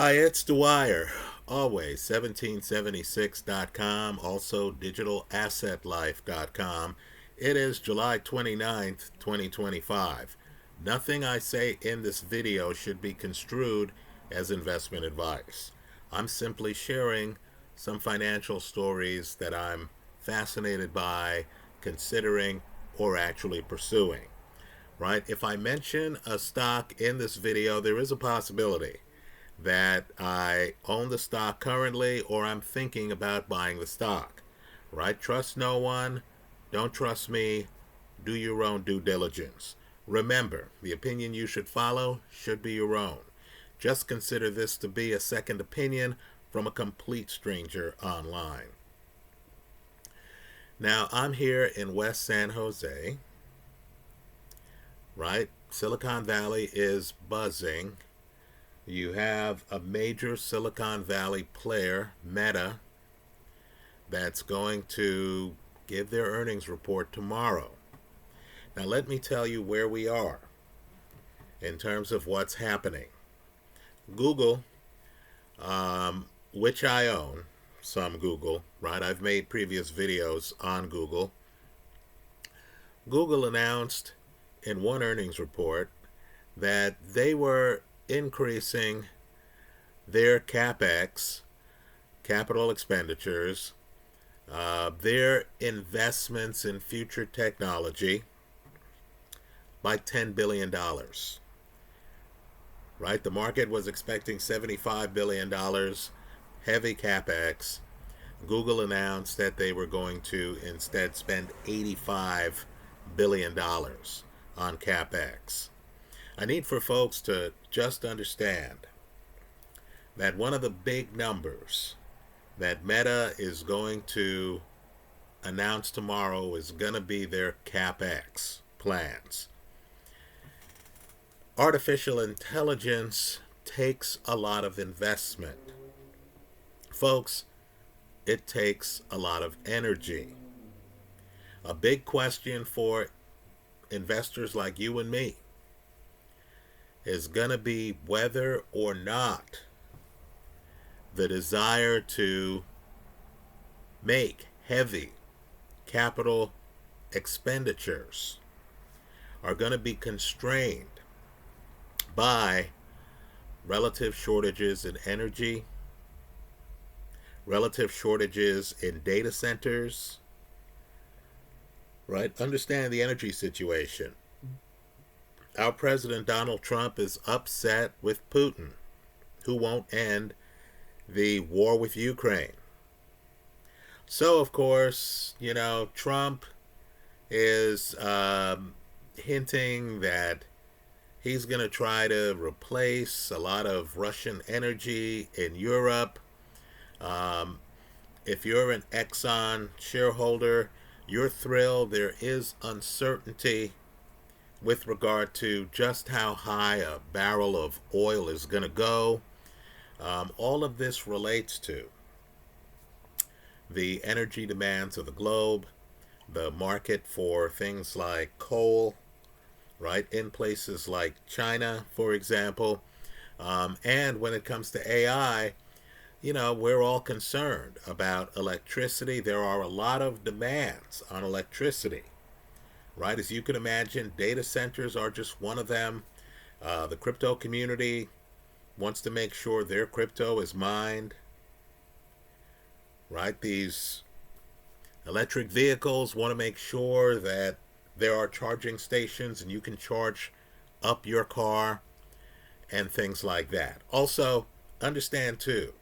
Hi, it's Dwyer. Always 1776.com, also digitalassetlife.com. It is July 29th, 2025. Nothing I say in this video should be construed as investment advice. I'm simply sharing some financial stories that I'm fascinated by, considering, or actually pursuing. Right? If I mention a stock in this video, there is a possibility that I own the stock currently or I'm thinking about buying the stock. Right? Trust no one. Don't trust me. Do your own due diligence. Remember, the opinion you should follow should be your own. Just consider this to be a second opinion from a complete stranger online. Now, I'm here in West San Jose, right? Silicon Valley is buzzing. You have a major Silicon Valley player, Meta, that's going to give their earnings report tomorrow. Now, let me tell you where we are in terms of what's happening. Google, which I own, some Google, right? I've made previous videos on Google. Google announced in one earnings report that they were increasing their CapEx, capital expenditures, their investments in future technology by $10 billion. Right? The market was expecting $75 billion, heavy CapEx. Google announced that they were going to instead spend $85 billion on CapEx. I need for folks to just understand that one of the big numbers that Meta is going to announce tomorrow is going to be their CapEx plans. Artificial intelligence takes a lot of investment. Folks, it takes a lot of energy. A big question for investors like you and me is going to be whether or not the desire to make heavy capital expenditures are going to be constrained by relative shortages in energy, relative shortages in data centers, right? Understand the energy situation. Our president, Donald Trump, is upset with Putin, who won't end the war with Ukraine. So, of course, Trump is hinting that he's going to try to replace a lot of Russian energy in Europe. If you're an Exxon shareholder, you're thrilled. There is uncertainty with regard to just how high a barrel of oil is going to go. All of this relates to the energy demands of the globe, the market for things like coal, right, in places like China, for example. And when it comes to AI, we're all concerned about electricity. There are a lot of demands on electricity, right? As you can imagine, data centers are just one of them. The crypto community wants to make sure their crypto is mined, right? These electric vehicles want to make sure that there are charging stations and you can charge up your car and things like that. Also, understand too,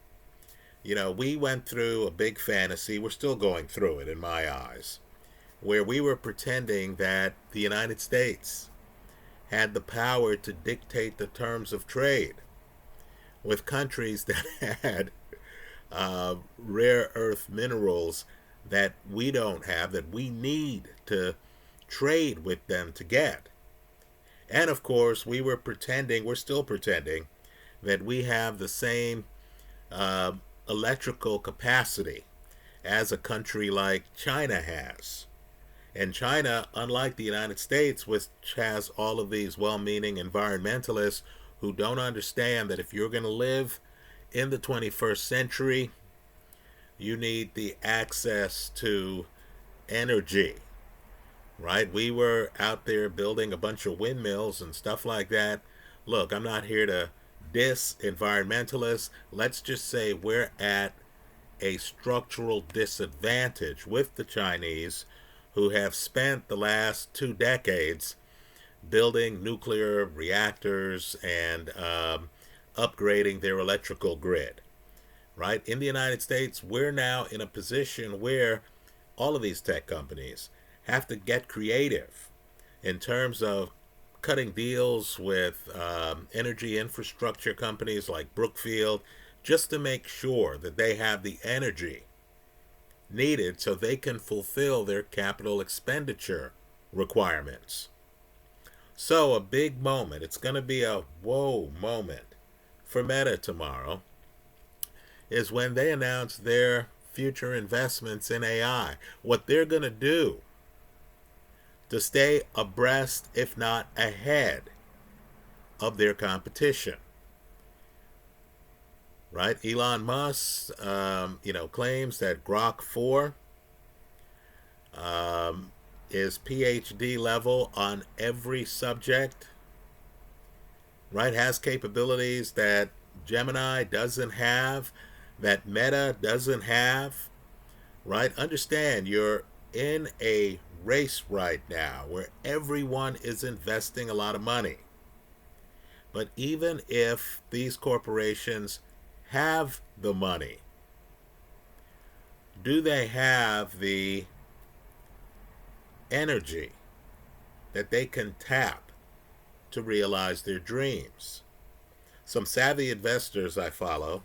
we went through a big fantasy, we're still going through it in my eyes, where we were pretending that the United States had the power to dictate the terms of trade with countries that had rare earth minerals that we don't have, that we need to trade with them to get. And of course, we were pretending, we're still pretending, that we have the same electrical capacity as a country like China has. And China, unlike the United States, which has all of these well-meaning environmentalists who don't understand that if you're going to live in the 21st century, you need the access to energy, right? We were out there building a bunch of windmills and stuff like that. Look, I'm not here to diss environmentalists. Let's just say we're at a structural disadvantage with the Chinese, who have spent the last 2 decades building nuclear reactors and upgrading their electrical grid. Right? In the United States, we're now in a position where all of these tech companies have to get creative in terms of cutting deals with energy infrastructure companies like Brookfield, just to make sure that they have the energy needed so they can fulfill their capital expenditure requirements. So a big moment, it's going to be a whoa moment for Meta tomorrow, is when they announce their future investments in AI. What they're going to do to stay abreast, if not ahead, of their competition. Right? Elon Musk, claims that Grok 4 is PhD level on every subject. Right? Has capabilities that Gemini doesn't have, that Meta doesn't have. Right? Understand, you're in a race right now where everyone is investing a lot of money. But even if these corporations have the money, do they have the energy that they can tap to realize their dreams? Some savvy investors I follow,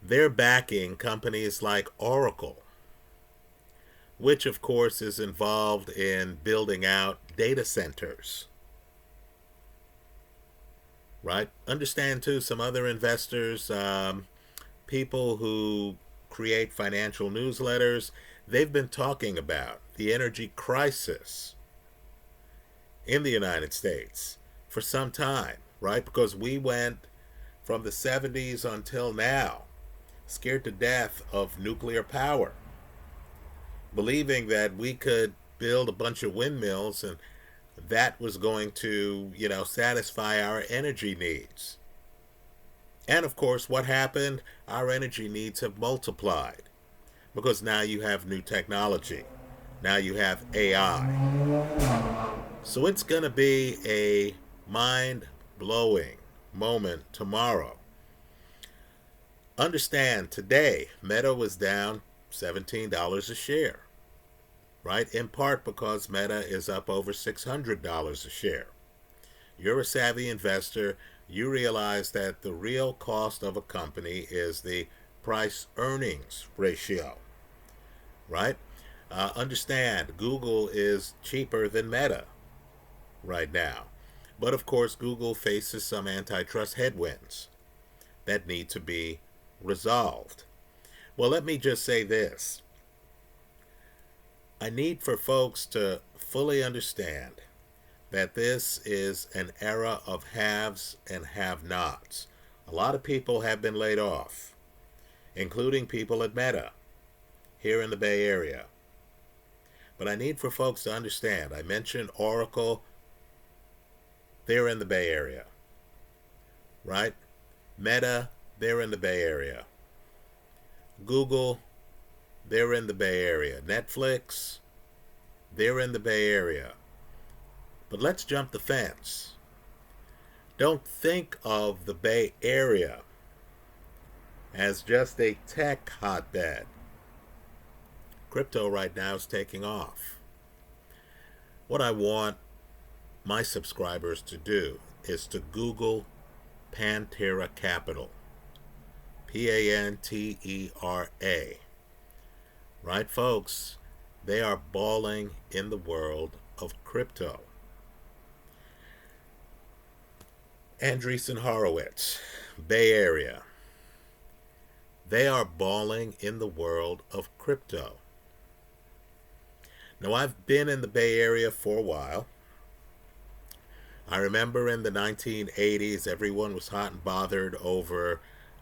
they're backing companies like Oracle, which of course is involved in building out data centers. Right? Understand too, some other investors, people who create financial newsletters, they've been talking about the energy crisis in the United States for some time, right? Because we went from the 70s until now scared to death of nuclear power, believing that we could build a bunch of windmills and that was going to, satisfy our energy needs. And of course, what happened? Our energy needs have multiplied because now you have new technology. Now you have AI. So it's going to be a mind-blowing moment tomorrow. Understand, today, Meta was down $17 a share. Right? In part because Meta is up over $600 a share. You're a savvy investor. You realize that the real cost of a company is the price-earnings ratio. Right? Understand, Google is cheaper than Meta right now. But of course, Google faces some antitrust headwinds that need to be resolved. Well, let me just say this. I need for folks to fully understand that this is an era of haves and have-nots. A lot of people have been laid off, including people at Meta here in the Bay Area. But I need for folks to understand, I mentioned Oracle, they're in the Bay Area, right? Meta, they're in the Bay Area. Google, they're in the Bay Area. Netflix, they're in the Bay Area. But let's jump the fence. Don't think of the Bay Area as just a tech hotbed. Crypto right now is taking off. What I want my subscribers to do is to Google Pantera Capital. Pantera. Right, folks? They are balling in the world of crypto. Andreessen Horowitz, Bay Area. They are balling in the world of crypto. Now, I've been in the Bay Area for a while. I remember in the 1980s, everyone was hot and bothered over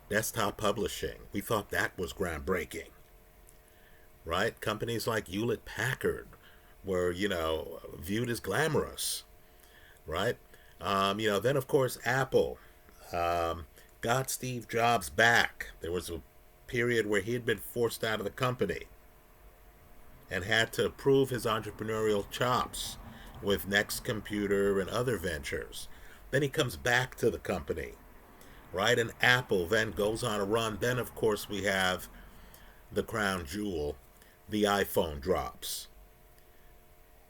desktop publishing. We thought that was groundbreaking, right? Companies like Hewlett Packard were, viewed as glamorous, right? Then of course Apple um, got Steve Jobs back. There was a period where he had been forced out of the company and had to prove his entrepreneurial chops with Next Computer and other ventures. Then he comes back to the company, right? And Apple then goes on a run. Then, of course, we have the crown jewel, the iPhone drops,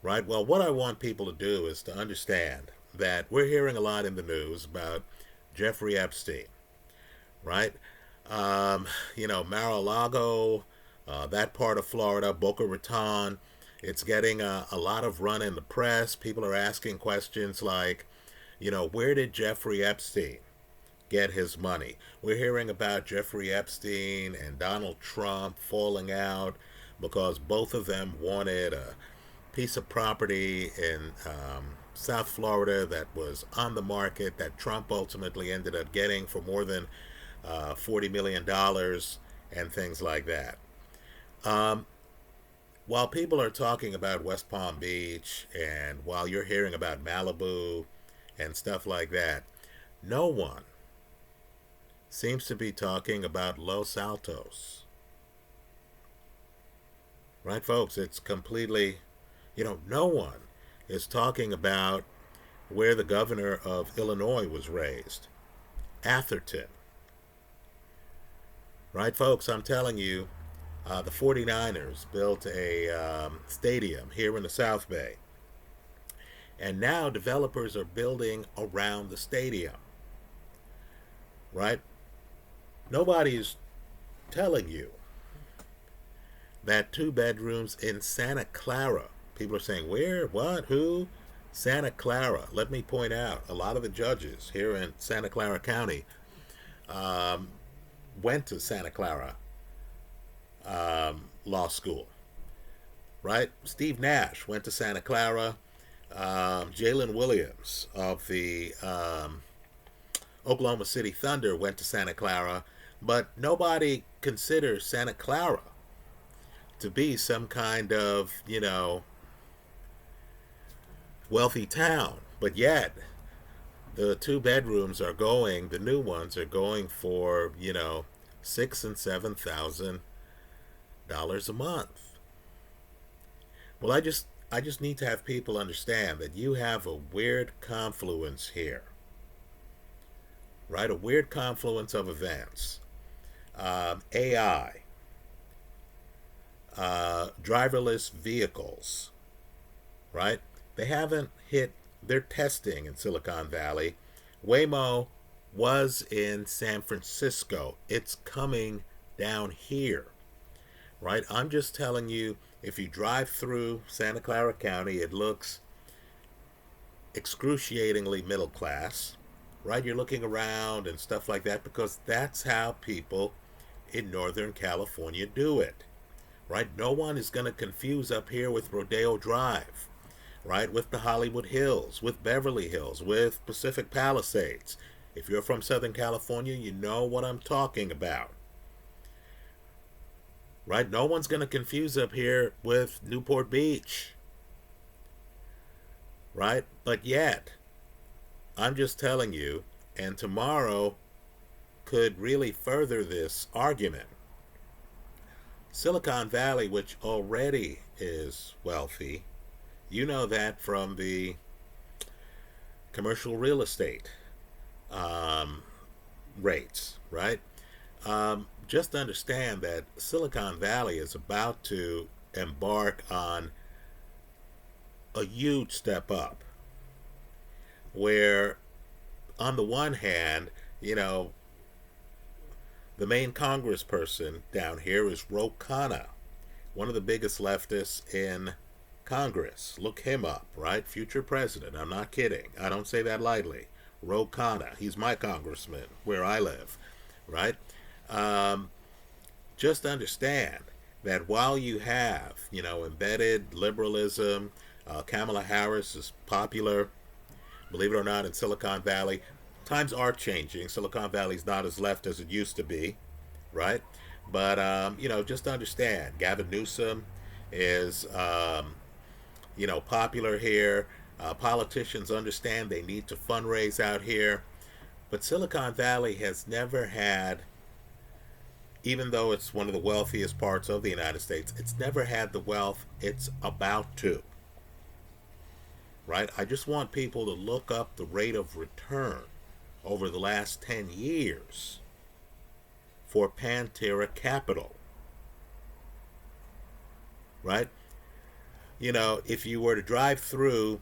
right? Well, what I want people to do is to understand that we're hearing a lot in the news about Jeffrey Epstein, right? Mar-a-Lago, that part of Florida, Boca Raton, it's getting a lot of run in the press. People are asking questions like, where did Jeffrey Epstein get his money? We're hearing about Jeffrey Epstein and Donald Trump falling out because both of them wanted a piece of property in South Florida that was on the market that Trump ultimately ended up getting for more than $40 million dollars and things like that. Um, while people are talking about West Palm Beach and while you're hearing about Malibu and stuff like that, no one seems to be talking about Los Altos. Right, folks? It's completely, no one is talking about where the governor of Illinois was raised, Atherton. Right, folks? I'm telling you, the 49ers built a stadium here in the South Bay. And now developers are building around the stadium. Right? Nobody's telling you that 2 bedrooms in Santa Clara, people are saying, where, what, who? Santa Clara. Let me point out, a lot of the judges here in Santa Clara County went to Santa Clara Law School, right? Steve Nash went to Santa Clara. Jalen Williams of the Oklahoma City Thunder went to Santa Clara, but nobody considers Santa Clara to be some kind of, wealthy town. But yet, the 2 bedrooms are going, the new ones are going for, $6,000 and $7,000 a month. Well, I just need to have people understand that you have a weird confluence here, right? A weird confluence of events. AI, driverless vehicles, right? They haven't hit their testing in Silicon Valley. Waymo was in San Francisco. It's coming down here, right? I'm just telling you, if you drive through Santa Clara County, it looks excruciatingly middle class, right? You're looking around and stuff like that because that's how people in Northern California do it, right? No one is going to confuse up here with Rodeo Drive, right? With the Hollywood Hills, with Beverly Hills, with Pacific Palisades. If you're from Southern California, you know what I'm talking about, right? No one's going to confuse up here with Newport Beach, right? But yet, I'm just telling you, and tomorrow could really further this argument. Silicon Valley, which already is wealthy, you know that from the commercial real estate rates, right? Just understand that Silicon Valley is about to embark on a huge step up where, on the one hand, the main congressperson down here is Ro Khanna, one of the biggest leftists in Congress. Look him up, right? Future president. I'm not kidding. I don't say that lightly. Ro Khanna. He's my congressman where I live, right? Just understand that while you have, embedded liberalism, Kamala Harris is popular, Believe it or not, in Silicon Valley, times are changing. Silicon Valley's not as left as it used to be, right? But just understand, Gavin Newsom is popular here. Politicians understand they need to fundraise out here, but Silicon Valley has never had, even though it's one of the wealthiest parts of the United States, it's never had the wealth it's about to. Right? I just want people to look up the rate of return over the last 10 years for Pantera Capital. Right? If you were to drive through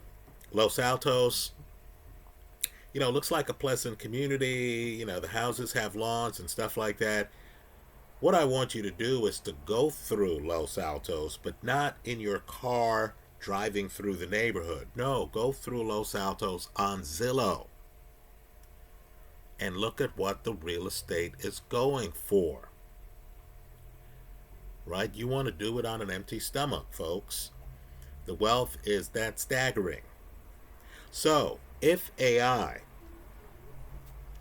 Los Altos, looks like a pleasant community. The houses have lawns and stuff like that. What I want you to do is to go through Los Altos, but not in your car driving through the neighborhood. No, go through Los Altos on Zillow and look at what the real estate is going for. Right? You want to do it on an empty stomach, folks. The wealth is that staggering. So, if AI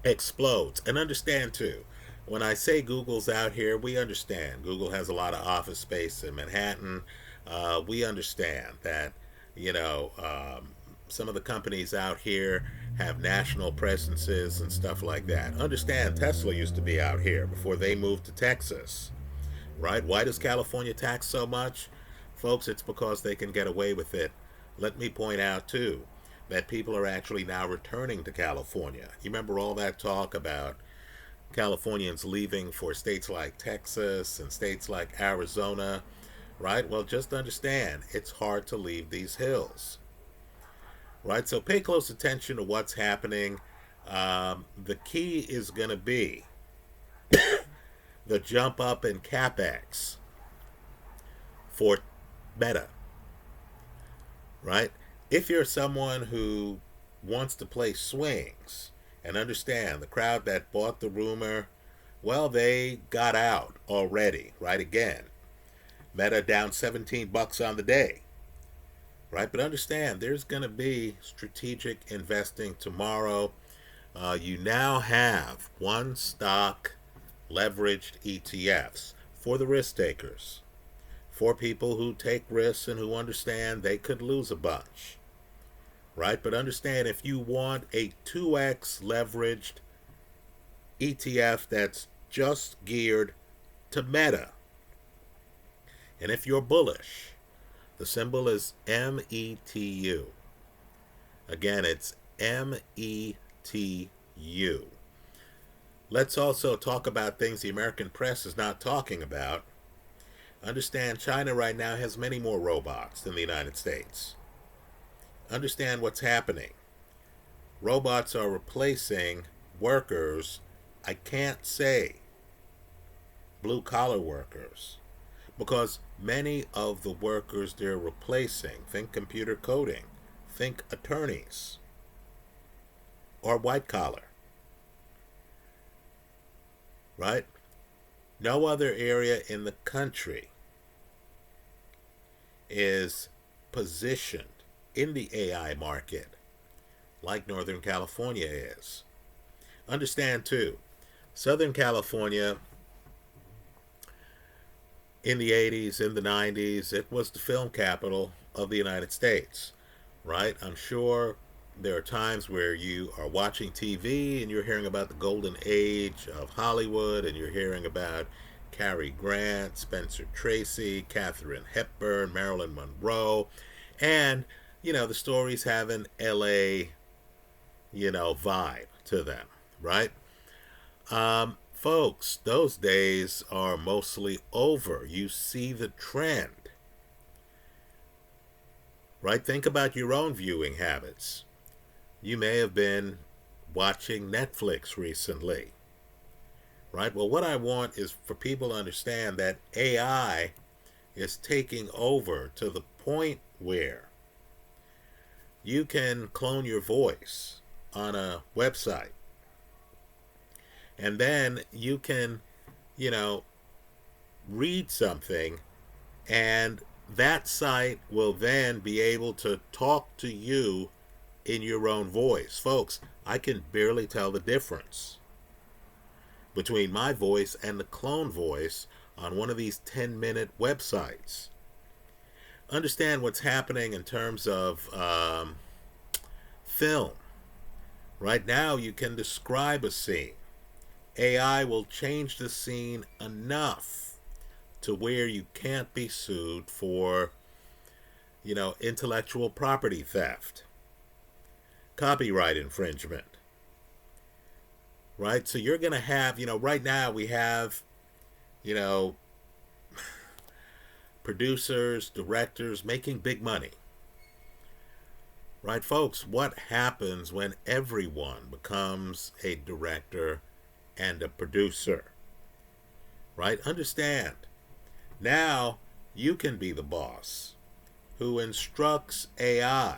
explodes, and understand too, when I say Google's out here, we understand. Google has a lot of office space in Manhattan. We understand that, some of the companies out here have national presences and stuff like that. Understand, Tesla used to be out here before they moved to Texas, right? Why does California tax so much? Folks, it's because they can get away with it. Let me point out, too, that people are actually now returning to California. You remember all that talk about Californians leaving for states like Texas and states like Arizona, right? Well, just understand, it's hard to leave these hills, right? So pay close attention to what's happening. The key is going to be the jump up in CapEx for Meta, right? If you're someone who wants to play swings, and understand, the crowd that bought the rumor, well, they got out already, right? Again, Meta down $17 on the day, right? But understand, there's going to be strategic investing tomorrow. You now have one stock leveraged ETFs for the risk takers, for people who take risks and who understand they could lose a bunch. Right? But understand, if you want a 2x leveraged ETF that's just geared to Meta, and if you're bullish, the symbol is METU. Again, it's METU. Let's also talk about things the American press is not talking about. Understand, China right now has many more robots than the United States. Understand what's happening. Robots are replacing workers. I can't say blue collar workers, because many of the workers they're replacing, think computer coding, think attorneys, are white collar. Right? No other area in the country is positioned in the AI market like Northern California is. Understand too, Southern California in the 80s, in the 90s, it was the film capital of the United States, right? I'm sure there are times where you are watching TV and you're hearing about the golden age of Hollywood, and you're hearing about Cary Grant, Spencer Tracy, Katharine Hepburn, Marilyn Monroe, and the stories have an LA, vibe to them, right? Folks, those days are mostly over. You see the trend, right? Think about your own viewing habits. You may have been watching Netflix recently, right? Well, what I want is for people to understand that AI is taking over to the point where you can clone your voice on a website, and then you can, read something, and that site will then be able to talk to you in your own voice. Folks, I can barely tell the difference between my voice and the clone voice on one of these 10-minute websites. Understand what's happening in terms of film. Right now, you can describe a scene. AI will change the scene enough to where you can't be sued for, intellectual property theft, copyright infringement. Right? So you're going to have, right now we have, producers, directors making big money. Right, folks? What happens when everyone becomes a director and a producer? Right? Understand. Now you can be the boss who instructs AI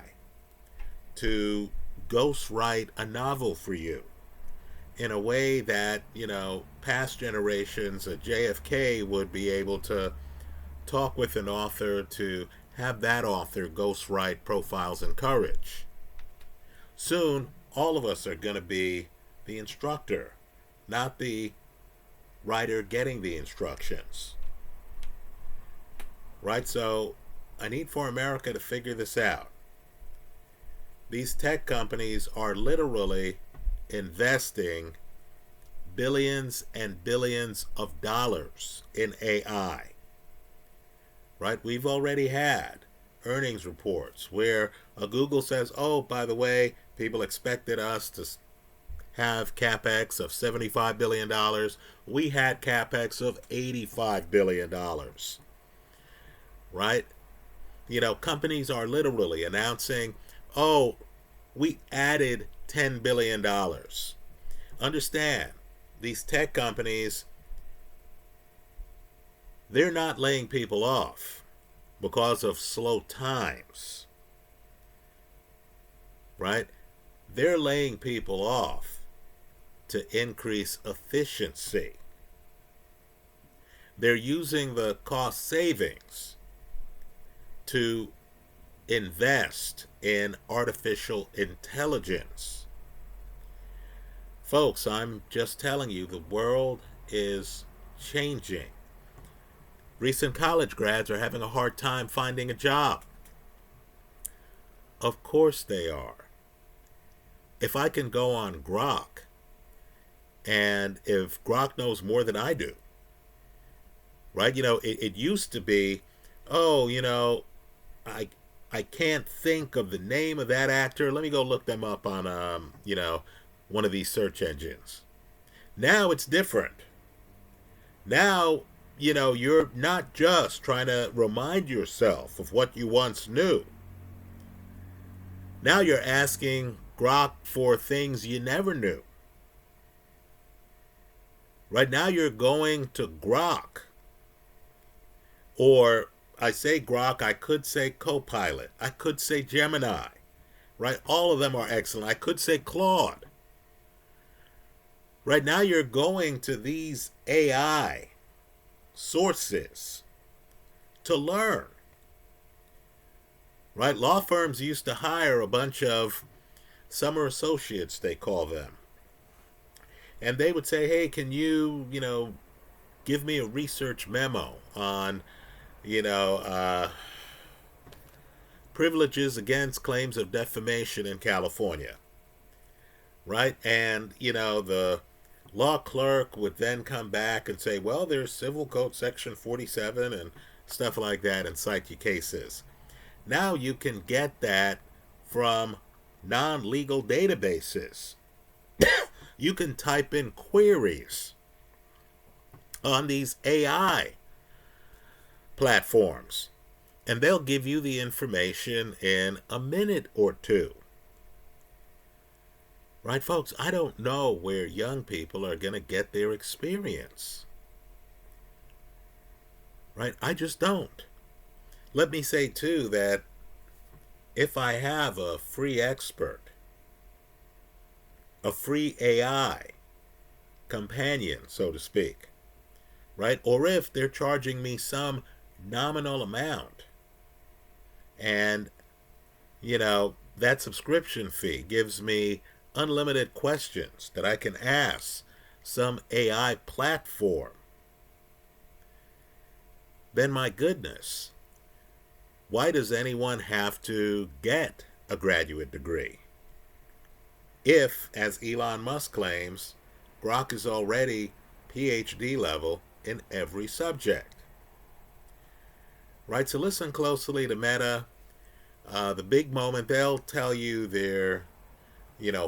to ghostwrite a novel for you in a way that, past generations of JFK would be able to talk with an author to have that author ghostwrite Profiles in Courage. Soon, all of us are going to be the instructor, not the writer getting the instructions. Right? So, I need for America to figure this out. These tech companies are literally investing billions and billions of dollars in AI. Right? We've already had earnings reports where Google says, oh, by the way, people expected us to have CapEx of $75 billion. We had CapEx of $85 billion. Right? Companies are literally announcing, oh, we added $10 billion. Understand, these tech companies, they're not laying people off because of slow times. Right? They're laying people off to increase efficiency. They're using the cost savings to invest in artificial intelligence. Folks, I'm just telling you, the world is changing. Recent college grads are having a hard time finding a job. Of course they are. If I can go on Grok, and if Grok knows more than I do, right? It used to be, oh, I can't think of the name of that actor. Let me go look them up on, one of these search engines. Now it's different. Now, you're not just trying to remind yourself of what you once knew. Now you're asking Grok for things you never knew. Right now you're going to Grok. Or I say Grok, I could say Copilot. I could say Gemini. Right? All of them are excellent. I could say Claude. Right now you're going to these AI sources to learn. Right? Law firms used to hire a bunch of summer associates, they call them. And they would say, hey, can you, give me a research memo on, privileges against claims of defamation in California. Right? And, the law clerk would then come back and say, well, there's Civil Code Section 47 and stuff like that, and cite your cases. Now you can get that from non-legal databases. You can type in queries on these AI platforms, and they'll give you the information in a minute or two. Right, folks? I don't know where young people are going to get their experience. Right? I just don't. Let me say, too, that if I have a free expert, a free AI companion, so to speak, right? Or if they're charging me some nominal amount, and, That subscription fee gives me unlimited questions that I can ask some AI platform. Then, my goodness, why does anyone have to get a graduate degree? If, as Elon Musk claims, Grok is already PhD level in every subject. Right, so listen closely to Meta. The big moment, they'll tell you their,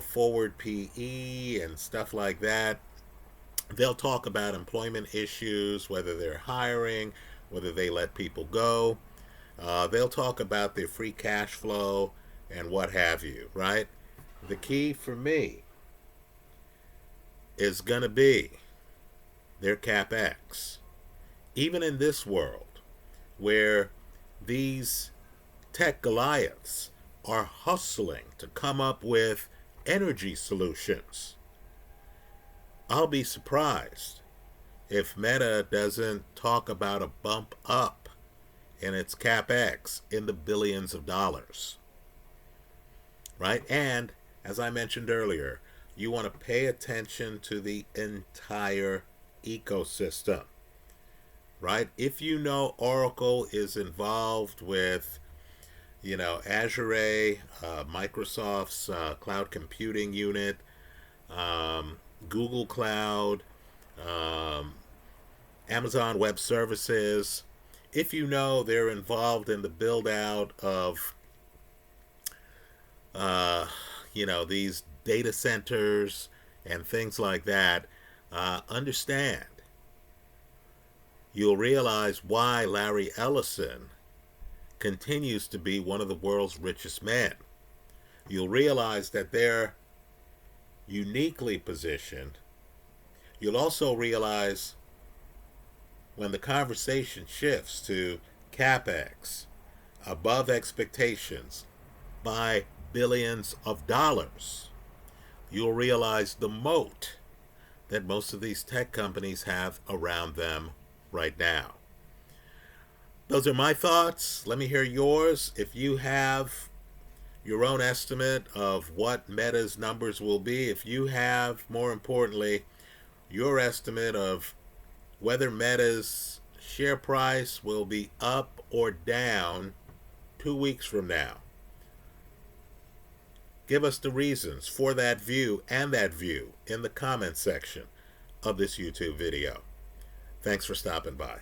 forward PE and stuff like that. They'll talk about employment issues, whether they're hiring, whether they let people go. They'll talk about their free cash flow and what have you, right? The key for me is going to be their CapEx. Even in this world where these tech Goliaths are hustling to come up with energy solutions, I'll be surprised if Meta doesn't talk about a bump up in its CapEx in the billions of dollars. Right? And as I mentioned earlier, you want to pay attention to the entire ecosystem. Right? If you know Oracle is involved with, Azure, Microsoft's cloud computing unit, Google Cloud, Amazon Web Services, if you know they're involved in the build out of, these data centers and things like that, understand. You'll realize why Larry Ellison continues to be one of the world's richest men. You'll realize that they're uniquely positioned. You'll also realize when the conversation shifts to CapEx above expectations by billions of dollars, you'll realize the moat that most of these tech companies have around them right now. Those are my thoughts. Let me hear yours. If you have your own estimate of what Meta's numbers will be, if you have, more importantly, your estimate of whether Meta's share price will be up or down 2 weeks from now, give us the reasons for that view and that view in the comments section of this YouTube video. Thanks for stopping by.